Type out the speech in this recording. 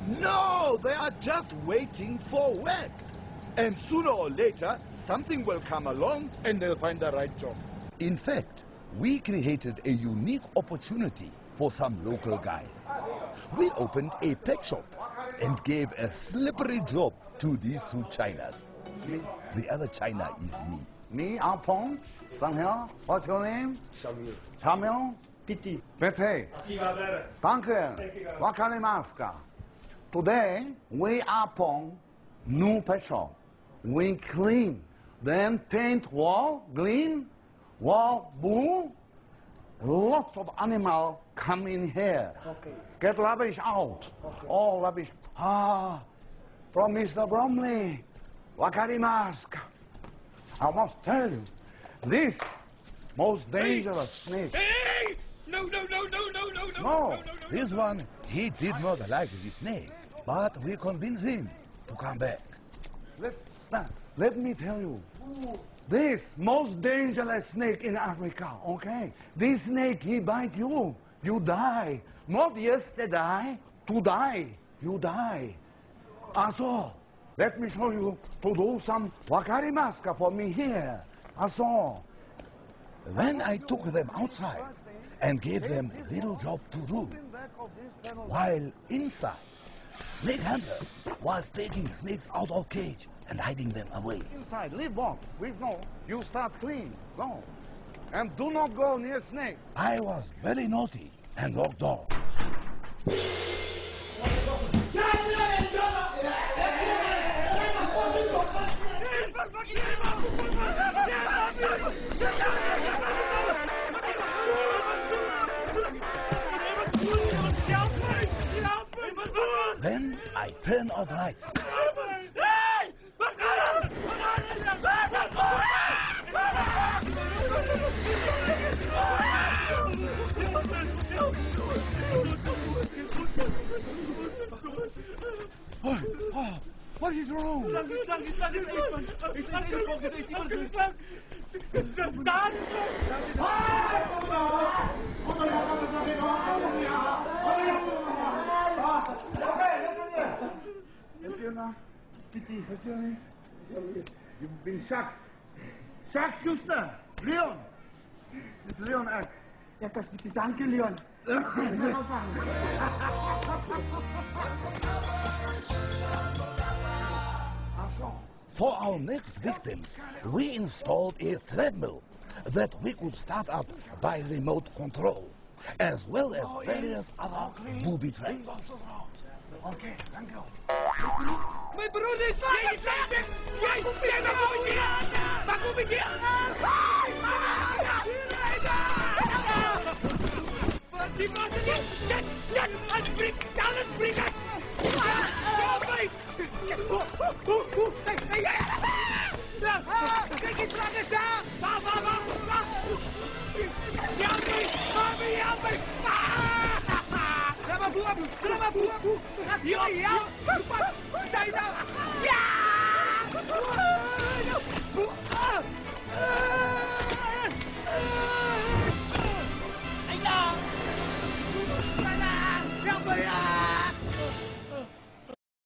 No, they are just waiting for work. And sooner or later, something will come along and they'll find the right job. In fact, we created a unique opportunity for some local guys. We opened a pet shop and gave a slippery job to these two Chinas. The other China is me. Me, Alpong, Sanghel, what's your name? Samuel. Piti. Pete. Danke. Wakarimaska. Today, we open new pet shop. We clean, then paint wall green, wall blue. Lots of animals come in here. Okay. Get rubbish out. Okay. All rubbish. From Mr. Bromley. Wakarimaska. I must tell you, this most dangerous snake. Hey! No. No, this one, he did not like the snake, but we convinced him to come back. Let me tell you, this most dangerous snake in Africa, okay? This snake, he bite you, you die. Not yesterday, today, you die. Also, let me show you to do some wakarimaska for me here. Also. Then I took them outside and gave them a little job to do. While inside, Snake Hunter was taking snakes out of cage and hiding them away. Inside, leave on. We go. You start clean. Go. And do not go near snake. I was very naughty and locked door. Then I turned off lights. What is wrong? You've been shocked. Sharpshooter. Leon. It's Leon act. Ja, das bitte danke, Leon. For our next victims, we installed a treadmill that we could start up by remote control, as well as various other booby traps. Okay, thank you. My brother is